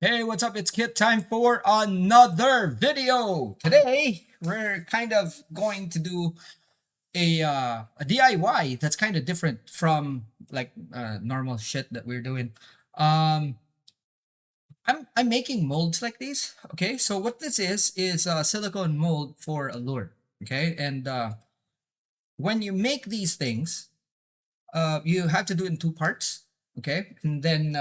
Hey, what's up? It's Kit time for another video. Today, we're kind of going to do a DIY that's kind of different from like normal shit that we're doing. Um, I'm making molds like these. Okay, so what this is a silicone mold for a lure. Okay, and when you make these things, you have to do it in two parts. Okay, and then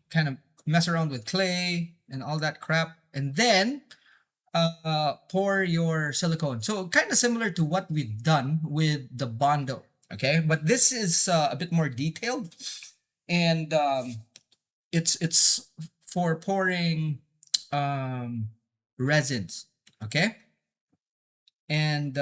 kind of mess around with clay and all that crap, and then pour your silicone. So kind of similar to what we've done with the Bondo. Okay, but this is a bit more detailed, and it's for pouring um, resins. Okay, and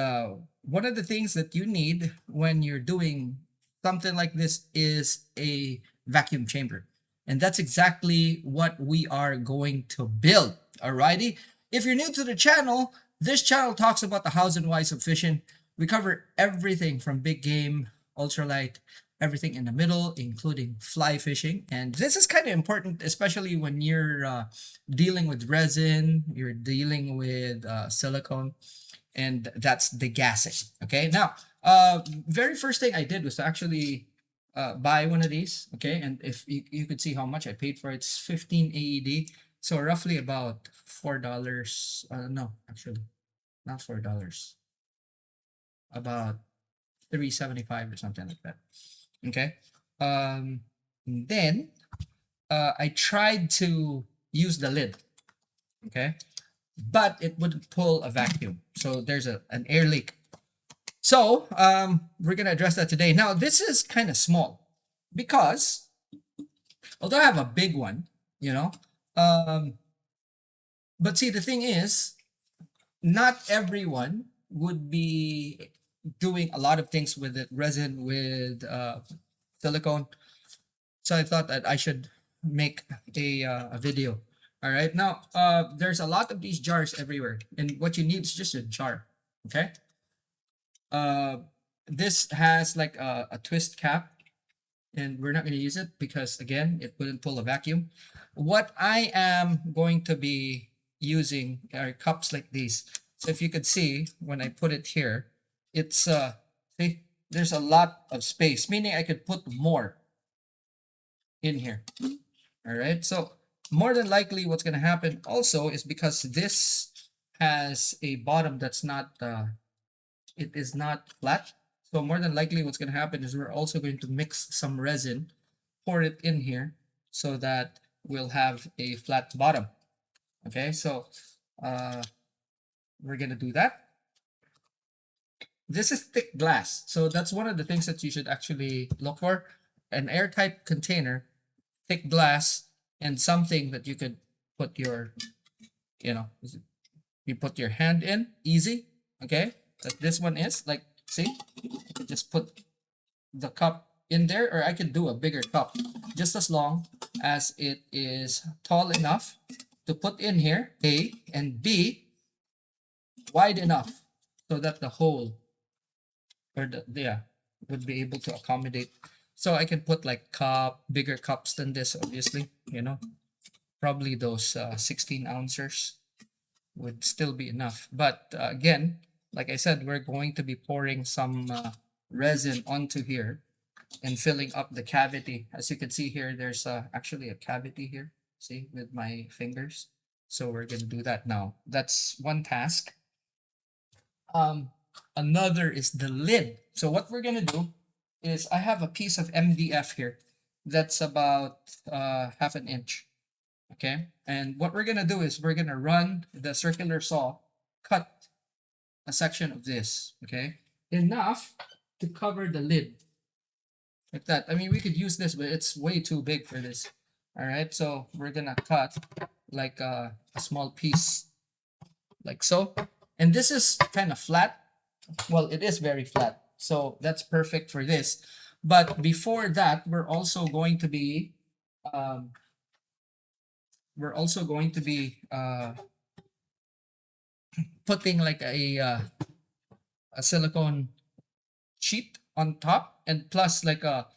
one of the things that you need when you're doing something like this is a vacuum chamber. And that's exactly what we are going to build. Alrighty. If you're new to the channel, this channel talks about the hows and whys of fishing. We cover everything from big game, ultralight, everything in the middle, including fly fishing. And this is kind of important, especially when you're dealing with resin, you're dealing with silicone, and that's the gassing. Okay, now very first thing I did was to actually buy one of these. Okay, and if you could see how much I paid for it, it's 15 AED, so roughly about $4. No, actually not $4, about 375 or something like that. Okay, then I tried to use the lid. Okay, but it wouldn't pull a vacuum, so there's an air leak. So we're gonna address that today. Now this is kind of small because although I have a big one, you know, um, but see the thing is, not everyone would be doing a lot of things with it, resin with silicone. So I thought that I should make a video. All right, now there's a lot of these jars everywhere, and what you need is just a jar. Okay. Uh, this has like a twist cap, and we're not going to use it because again it wouldn't pull a vacuum. What I am going to be using are cups like these. So if you could see when I put it here, it's see, there's a lot of space, meaning I could put more in here. All right, so more than likely what's going to happen also is because this has a bottom that's not it is not flat. So more than likely what's going to happen is we're also going to mix some resin, pour it in here so that we'll have a flat bottom. Okay, so uh, we're going to do that. This is thick glass. So that's one of the things that you should actually look for. An airtight container, thick glass, and something that you could put your, you know, you put your hand in easy. Okay, like this one is like, see, just put the cup in there, or I could do a bigger cup just as long as it is tall enough to put in here, A, and B, wide enough so that the hole or the yeah would be able to accommodate. So I can put like bigger cups than this, obviously, probably those 16 ounces would still be enough. But again, like I said, we're going to be pouring some resin onto here and filling up the cavity. As you can see here, there's actually a cavity here, see, with my fingers. So we're going to do that now. That's one task. Um, Another is the lid. So what we're going to do is I have a piece of MDF here that's about half an inch. Okay. And what we're going to do is we're going to run the circular saw, cut a section of this. Okay. Enough to cover the lid like that. I mean, we could use this, but it's way too big for this. All right, so we're gonna cut like a small piece, like so. And this is kind of flat. Well, it is very flat, so that's perfect for this. But before that, um, we're also going to be putting like a silicone sheet on top, and plus like a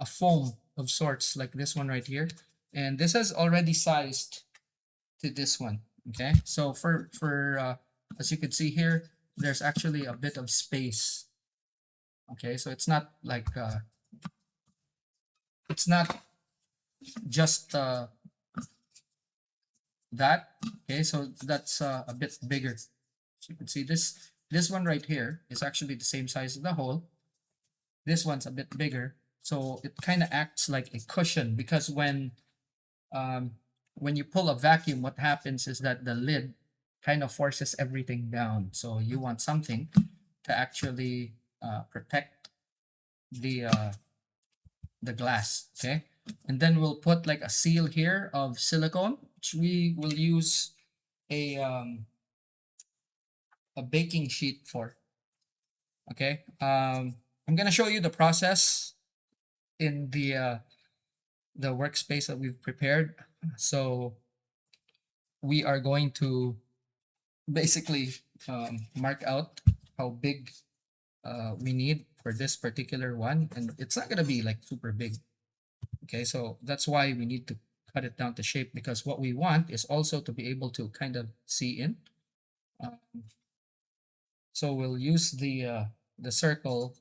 foam of sorts, like this one right here. And this is already sized to this one. Okay, so as you can see here, there's actually a bit of space. Okay, so it's not like it's not just that. Okay, so that's a bit bigger. So you can see this one right here is actually the same size as the hole. This one's a bit bigger, so it kind of acts like a cushion, because um, when you pull a vacuum, what happens is that the lid kind of forces everything down. So you want something to actually protect the the glass. Okay, and then we'll put like a seal here of silicone, which we will use a baking sheet for. Okay, I'm gonna show you the process in the workspace that we've prepared. So we are going to basically mark out how big we need for this particular one, and it's not gonna be like super big. Okay, so that's why we need to cut it down to shape, because what we want is also to be able to kind of see in. Um, so we'll use the circle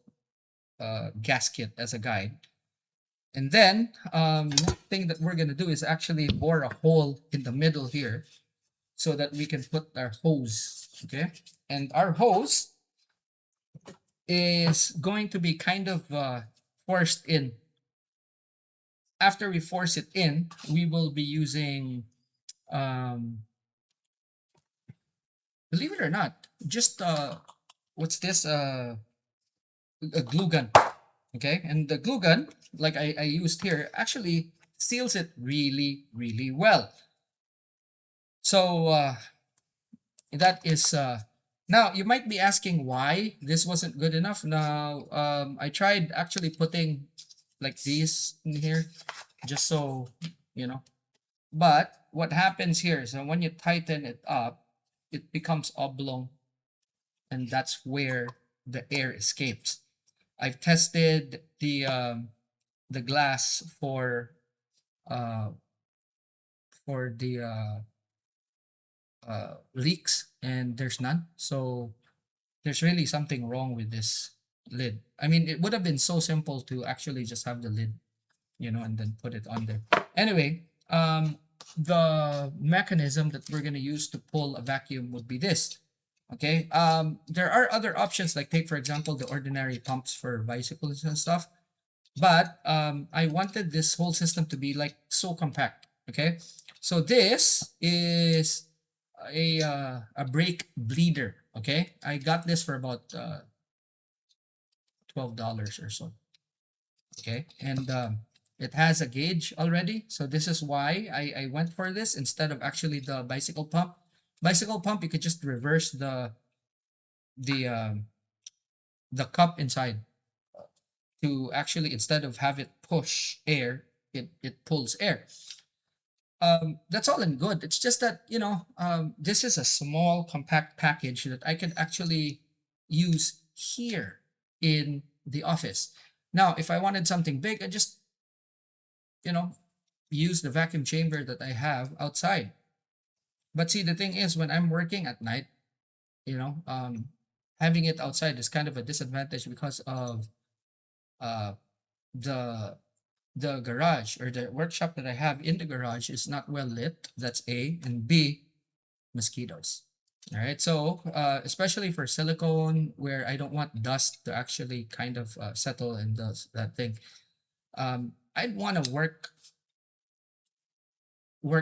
gasket as a guide. And then next thing that we're gonna do is actually bore a hole in the middle here so that we can put our hose. Okay, and our hose is going to be kind of forced in. After we force it in, we will be using, um, believe it or not, just what's this? A glue gun. Okay, and the glue gun, like I used here, actually seals it really, really well. So that is now you might be asking why this wasn't good enough. Now I tried actually putting like these in here, just so you know. But what happens here is that when you tighten it up, it becomes oblong, and that's where the air escapes. I've tested the glass uh for the leaks, and there's none. So there's really something wrong with this lid. I mean, it would have been so simple to actually just have the lid, and then put it on there. Anyway, the mechanism that we're gonna use to pull a vacuum would be this. Okay. There are other options, like take for example the ordinary pumps for bicycles and stuff. But I wanted this whole system to be like so compact. Okay. So this is a brake bleeder. Okay. I got this for about $12 or so. Okay, and it has a gauge already, so this is why I went for this instead of actually the bicycle pump. Bicycle pump, you could just reverse the the cup inside to actually, instead of have it push air, it pulls air. That's all and good. It's just that this is a small compact package that I can actually use here in the office. Now if I wanted something big, I just you know use the vacuum chamber that I have outside. But see, the thing is, when I'm working at night, you know, having it outside is kind of a disadvantage because of uh, the the garage, or the workshop that I have in the garage, is not well lit. That's A, and B, mosquitoes. All right, so especially for silicone, where I don't want dust to actually kind of settle and does that thing. I'd want to work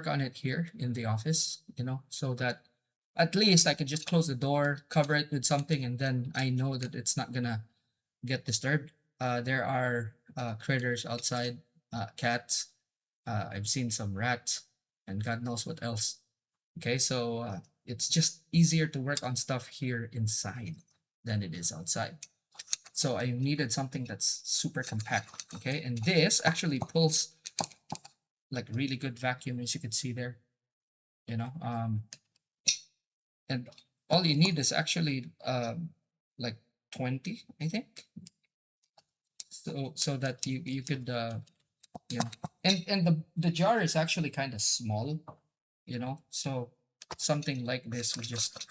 on it here in the office, so that at least I could just close the door, cover it with something, and then I know that it's not gonna get disturbed. There are critters outside, cats. I've seen some rats, and God knows what else. Okay, so it's just easier to work on stuff here inside than it is outside. So I needed something that's super compact. Okay, and this actually pulls like really good vacuum, as you can see there. you know um and all you need is actually like 20, I think, so that you could Yeah. And the jar is actually kind of small, you know, so something like this would just,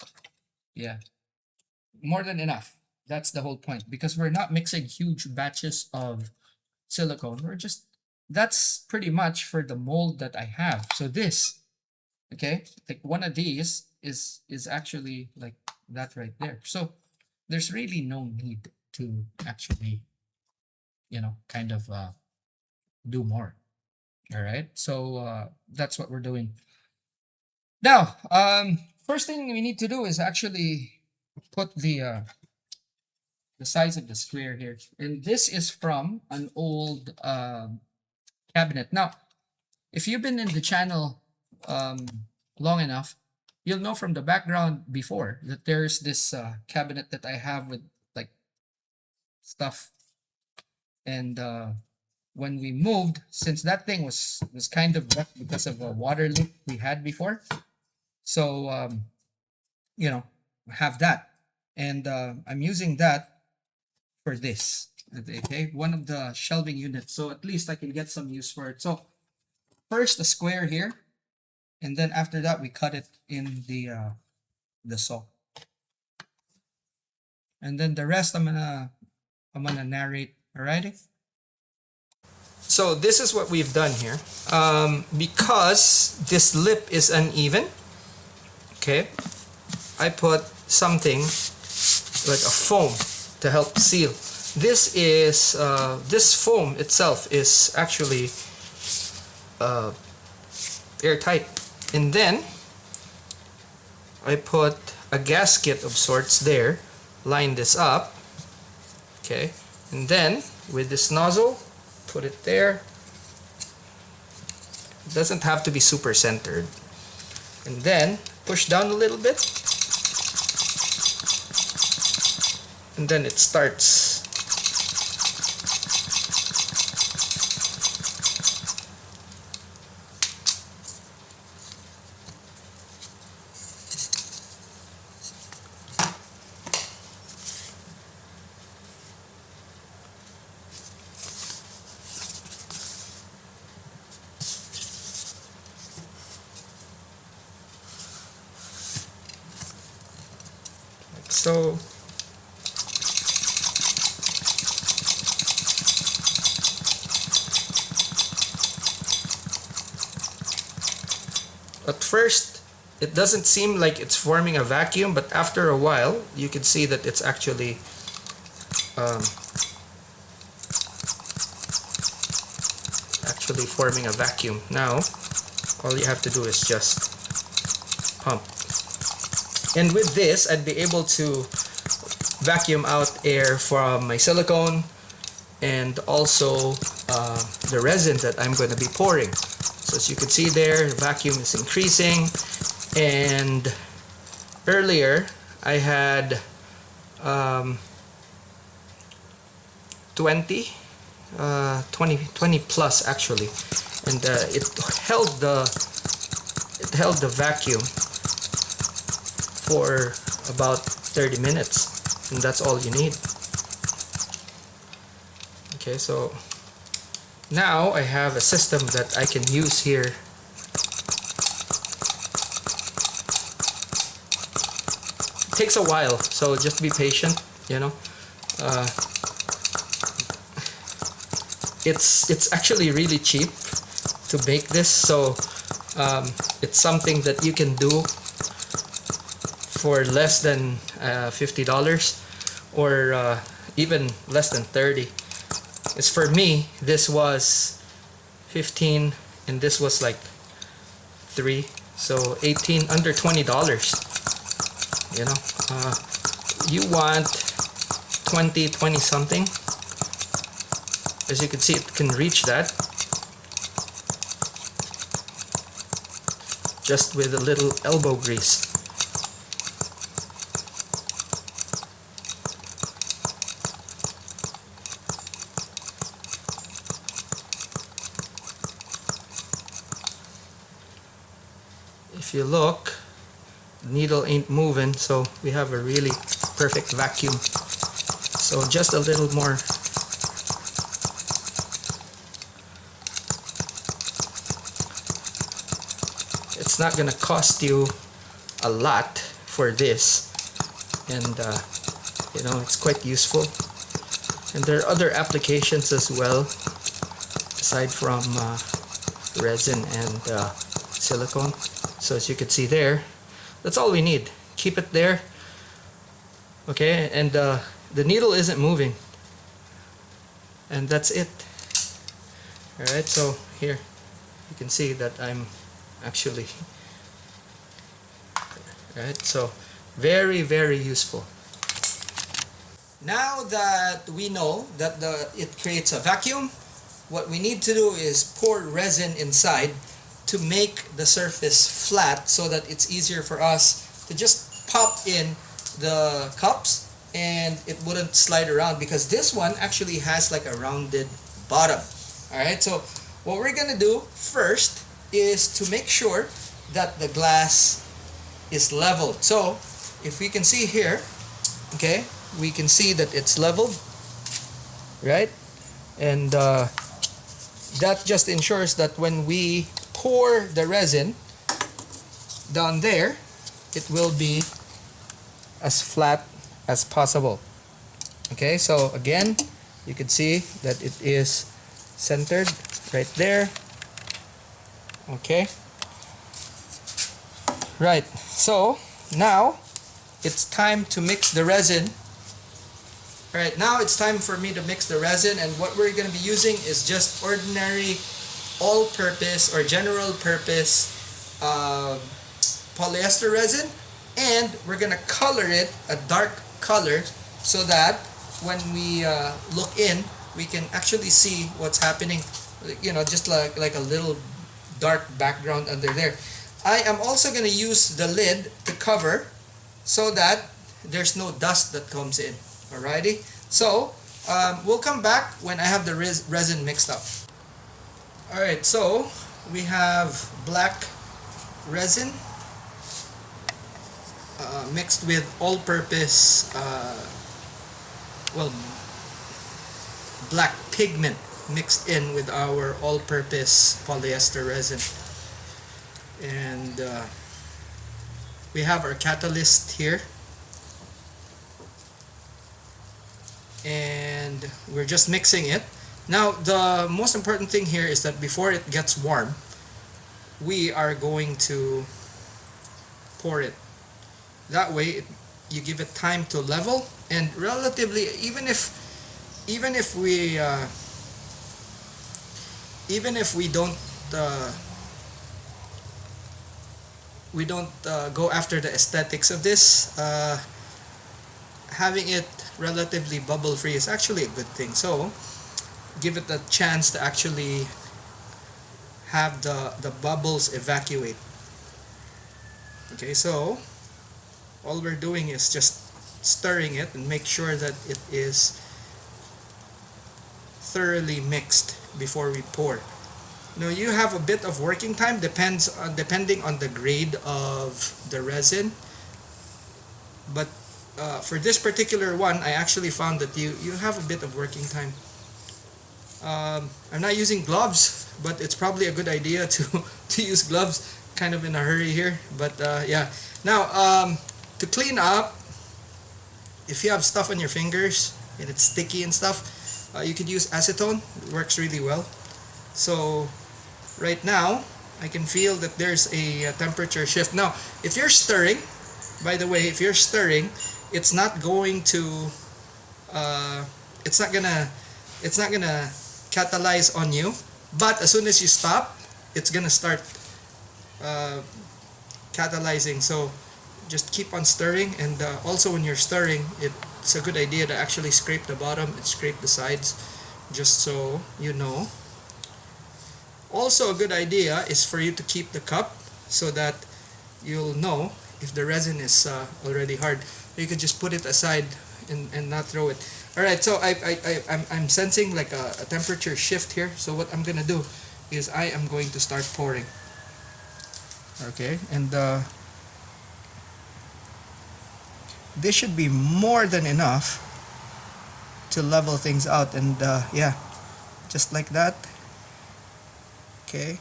yeah, more than enough. That's the whole point, because we're not mixing huge batches of silicone. We're just, that's pretty much for the mold that I have. So this, okay, like one of these is actually like that right there. So there's really no need to actually, you know, kind of do more. All right, so that's what we're doing now. First thing we need to do is actually put the size of the square here, and this is from an old cabinet. Now, if you've been in the channel um, long enough, you'll know from the background before that there's this cabinet that I have with like stuff, and when we moved, since that thing was kind of rough because of a water leak we had before, so you know, have that, and I'm using that for this. Okay, one of the shelving units, so at least I can get some use for it. So first a square here, and then after that we cut it in the saw, and then the rest I'm gonna narrate. Alrighty. So this is what we've done here. Because this lip is uneven, okay, I put something like a foam to help seal. This is this foam itself is actually airtight, and then I put a gasket of sorts there, line this up, okay, and then with this nozzle, put it there. It doesn't have to be super centered, and then push down a little bit, and then it starts. Like so. At first, it doesn't seem like it's forming a vacuum, but after a while, you can see that it's actually actually forming a vacuum. Now, all you have to do is just pump. And with this, I'd be able to vacuum out air from my silicone and also the resin that I'm going to be pouring. So as you can see there, the vacuum is increasing, and earlier I had 20 plus actually, and it held the vacuum for about 30 minutes, and that's all you need. Okay, so now I have a system that I can use here. It takes a while, so just be patient, you know. It's actually really cheap to make this, so it's something that you can do for less than $50 or even less than 30. It's for me, this was 15 and this was like 3, so 18, under $20. You know, you want 20 something. As you can see, it can reach that just with a little elbow grease. If you look, the needle ain't moving, so we have a really perfect vacuum. So just a little more it's not gonna cost you a lot for this, and you know, it's quite useful. And there are other applications as well aside from resin and silicone. So as you can see there, that's all we need. Keep it there, okay, and the needle isn't moving, and that's it. All right, so here you can see that I'm actually, right, so very, very useful. Now that we know that it creates a vacuum, what we need to do is pour resin inside to make the surface flat so that it's easier for us to just pop in the cups and it wouldn't slide around, because this one actually has like a rounded bottom. Alright, so what we're gonna do first is to make sure that the glass is leveled. So if we can see here, okay, we can see that it's leveled, right? And that just ensures that when we pour the resin down there, it will be as flat as possible. Okay, so again, you can see that it is centered right there. Okay, right, so now it's time to mix the resin. Alright, now it's time for me to mix the resin, and what we're going to be using is just ordinary all-purpose or general purpose polyester resin, and we're going to color it a dark color so that when we look in, we can actually see what's happening, you know, just like a little dark background under there. I am also going to use the lid to cover so that there's no dust that comes in. Alrighty, so we'll come back when I have the resin mixed up. Alright, so we have black resin mixed with all-purpose, well, black pigment mixed in with our all-purpose polyester resin. And we have our catalyst here. And we're just mixing it. Now the most important thing here is that before it gets warm, we are going to pour it. That way you give it time to level, and relatively, even if we don't go after the aesthetics of this, having it relatively bubble free is actually a good thing. So give it a chance to actually have the bubbles evacuate. Okay, so all we're doing is just stirring it and make sure that it is thoroughly mixed before we pour. Now you have a bit of working time, depending on the grade of the resin, but for this particular one, I actually found that you have a bit of working time. I'm not using gloves, but it's probably a good idea to use gloves. Kind of in a hurry here, but yeah. Now to clean up, if you have stuff on your fingers and it's sticky and stuff, you could use acetone. It works really well. So right now I can feel that there's a temperature shift. Now if you're stirring, by the way, if you're stirring, it's not going to it's not gonna catalyze on you, but as soon as you stop, it's gonna start catalyzing. So just keep on stirring, and also when you're stirring, it's a good idea to actually scrape the bottom and scrape the sides, just so you know. Also a good idea is for you to keep the cup so that you'll know if the resin is already hard. You could just put it aside and not throw it. Alright, so I'm sensing like a temperature shift here. So what I'm gonna do is I am going to start pouring. Okay, and this should be more than enough to level things out, and yeah, just like that. Okay,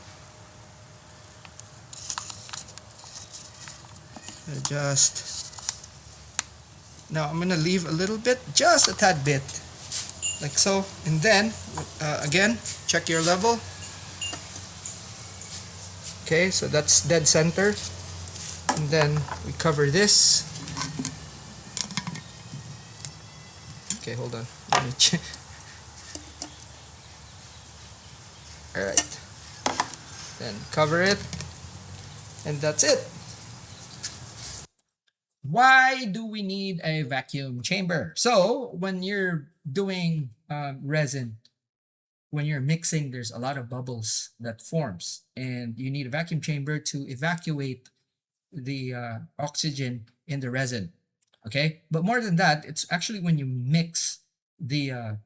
Just now I'm gonna leave a little bit, just a tad bit, like so, and then again check your level. Okay, so that's dead center, and then we cover this. Okay, hold on. Let me check. All right, then cover it, and that's it. Why do we need a vacuum chamber? So when you're doing resin, when you're mixing, there's a lot of bubbles that forms, and you need a vacuum chamber to evacuate the oxygen in the resin. Okay, but more than that, it's actually when you mix the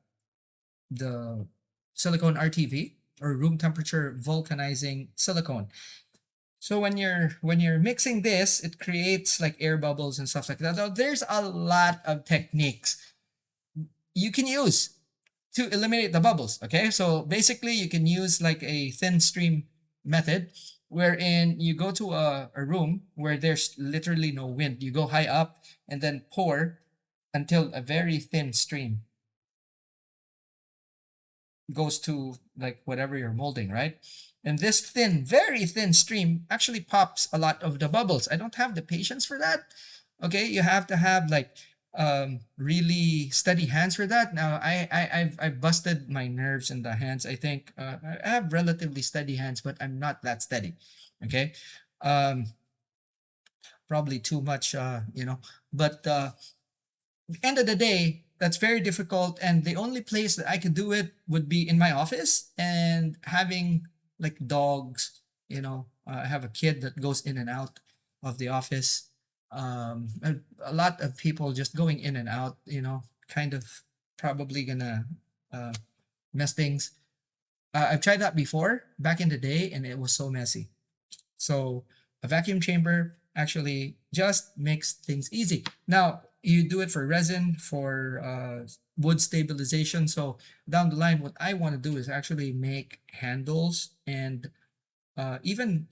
silicone RTV, or room temperature vulcanizing silicone. So when you're mixing this, it creates like air bubbles and stuff like that. Now, there's a lot of techniques you can use to eliminate the bubbles. Okay, so basically you can use like a thin stream method, wherein you go to a room where there's literally no wind. You go high up and then pour until a very thin stream goes to like whatever you're molding, right? And this thin, very thin stream actually pops a lot of the bubbles. I don't have the patience for that. Okay, you have to have like really steady hands for that. Now I've busted my nerves in the hands. I think I have relatively steady hands, but I'm not that steady. Okay, um, probably too much, But end of the day, that's very difficult. And the only place that I could do it would be in my office, and having like dogs, I have a kid that goes in and out of the office. A lot of people just going in and out, kind of probably gonna uh, mess things. I've tried that before back in the day, and it was so messy. So a vacuum chamber actually just makes things easy. Now, you do it for resin, for wood stabilization. So down the line, what I want to do is actually make handles, and even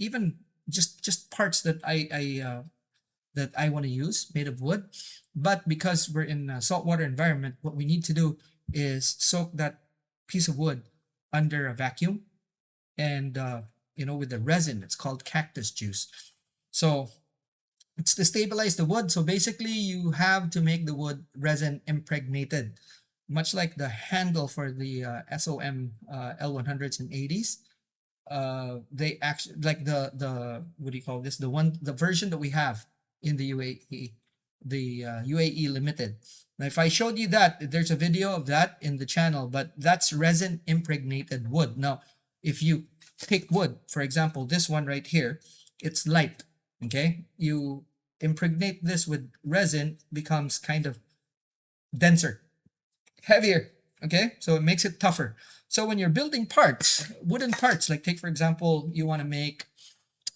just parts that I want to use made of wood. But because we're in a saltwater environment, what we need to do is soak that piece of wood under a vacuum, and with the resin, it's called cactus juice. So it's to stabilize the wood. So basically you have to make the wood resin impregnated, much like the handle for the SOM L100s and 80s. They actually, like the what do you call this, the version that we have in the UAE, the UAE limited. Now if I showed you that, there's a video of that in the channel, but that's resin impregnated wood. Now if you take wood, for example, this one right here, it's light. Okay, you impregnate this with resin, becomes kind of denser, heavier. Okay, so it makes it tougher. So when you're building parts, wooden parts, like take for example, you want to make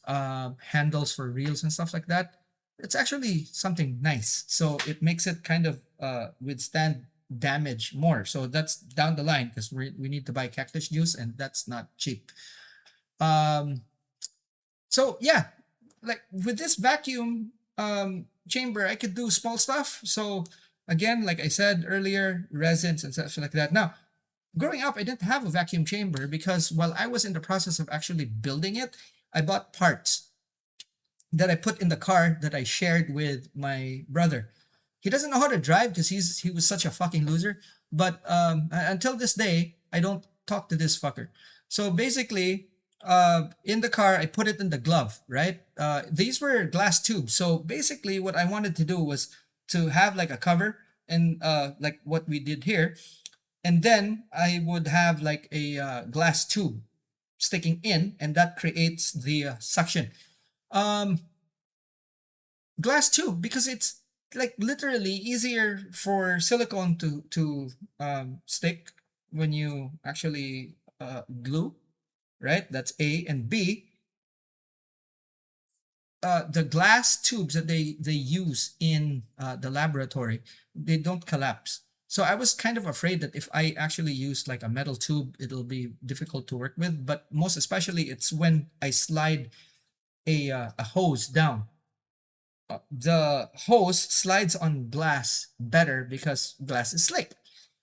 handles for reels and stuff like that, it's actually something nice. So it makes it kind of withstand damage more. So that's down the line, because we need to buy cactus juice, and that's not cheap. Um, so yeah, like with this vacuum chamber, I could do small stuff. So again, like I said earlier, resins and stuff like that. Now, growing up, I didn't have a vacuum chamber, because while I was in the process of actually building it, I bought parts that I put in the car that I shared with my brother. He doesn't know how to drive because he was such a fucking loser. But until this day, I don't talk to this fucker. So basically, in the car, I put it in the glove, right? These were glass tubes. So basically, what I wanted to do was to have like a cover, and like what we did here, and then I would have like a glass tube sticking in, and that creates the suction. Um, Glass tube, because it's like literally easier for silicone to stick when you actually glue, right? That's A. And B, the glass tubes that they use in the laboratory, they don't collapse. So I was kind of afraid that if I actually use like a metal tube, it'll be difficult to work with. But most especially, it's when I slide a hose down the hose slides on glass better because glass is slick.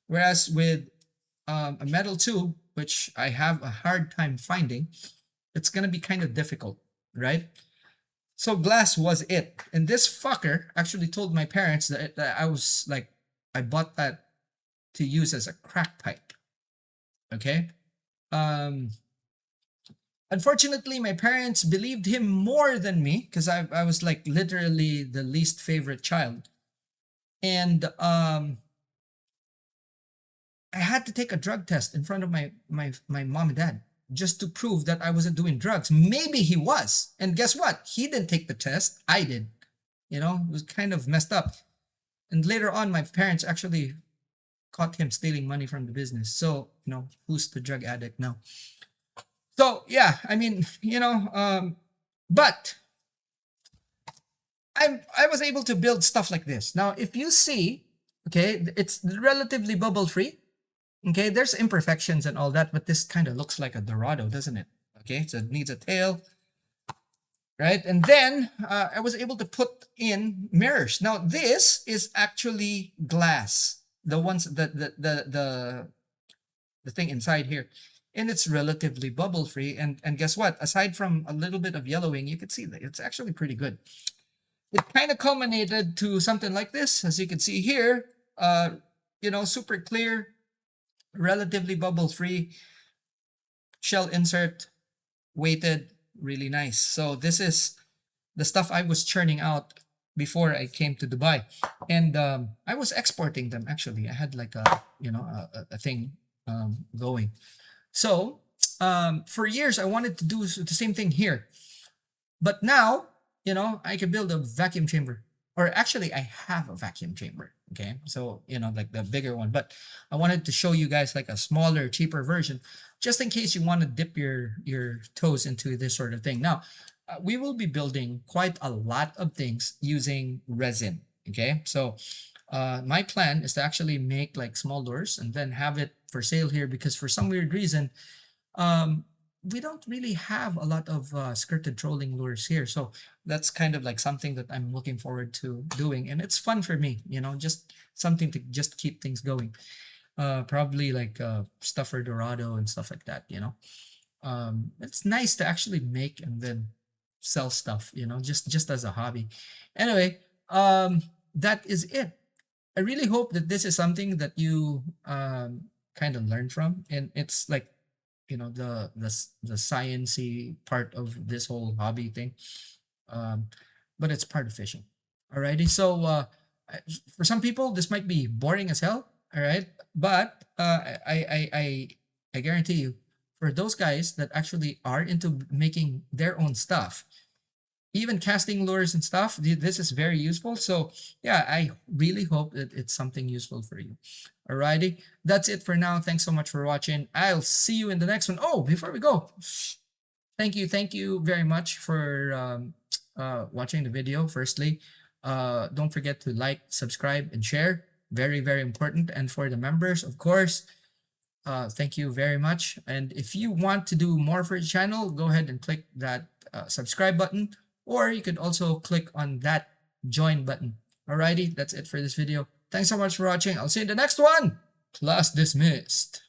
Whereas with a metal tube, which I have a hard time finding, it's gonna be kind of difficult, right? So glass was it. And this fucker actually told my parents that I was like, I bought that to use as a crack pipe. Okay. Um, Unfortunately, my parents believed him more than me because I was like literally the least favorite child. And I had to take a drug test in front of my mom and dad just to prove that I wasn't doing drugs. Maybe he was. And guess what? He didn't take the test. I did. You know, it was kind of messed up. And later on, my parents actually caught him stealing money from the business. So, you know, who's the drug addict now? So, yeah, I mean, but I was able to build stuff like this. Now, if you see, okay, it's relatively bubble free. Okay, there's imperfections and all that, but this kind of looks like a Dorado, doesn't it? Okay, so it needs a tail, right? And then I was able to put in mirrors. Now, this is actually glass. The ones the thing inside here, and it's relatively bubble free. And guess what? Aside from a little bit of yellowing, you can see that it's actually pretty good. It kind of culminated to something like this, as you can see here. Super clear, relatively bubble free, shell insert, weighted, really nice. So this is the stuff I was churning out before I came to Dubai, and I was exporting them. Actually, I had like a thing going. So for years I wanted to do the same thing here, but now I can build a vacuum chamber, or actually I have a vacuum chamber. Okay, so like the bigger one, but I wanted to show you guys like a smaller, cheaper version, just in case you want to dip your toes into this sort of thing. Now, we will be building quite a lot of things using resin. Okay, so my plan is to actually make like small lures and then have it for sale here, because for some weird reason, we don't really have a lot of skirted trolling lures here. So that's kind of like something that I'm looking forward to doing, and it's fun for me, just something to just keep things going. Probably like stuffer dorado and stuff like that. It's nice to actually make and then sell stuff, just as a hobby. Anyway, that is it. I really hope that this is something that you kind of learn from, and it's like the sciency part of this whole hobby thing, um, but it's part of fishing. Alrighty, so for some people this might be boring as hell. All right, but I guarantee you, for those guys that actually are into making their own stuff, even casting lures and stuff, this is very useful. So yeah, I really hope that it's something useful for you. Alrighty, that's it for now. Thanks so much for watching. I'll see you in the next one. Oh, before we go, thank you very much for watching the video. Firstly, don't forget to like, subscribe, and share. Very, very important. And for the members, of course, thank you very much. And if you want to do more for the channel, go ahead and click that subscribe button, or you could also click on that join button. Alrighty, that's it for this video. Thanks so much for watching. I'll see you in the next one. Class dismissed.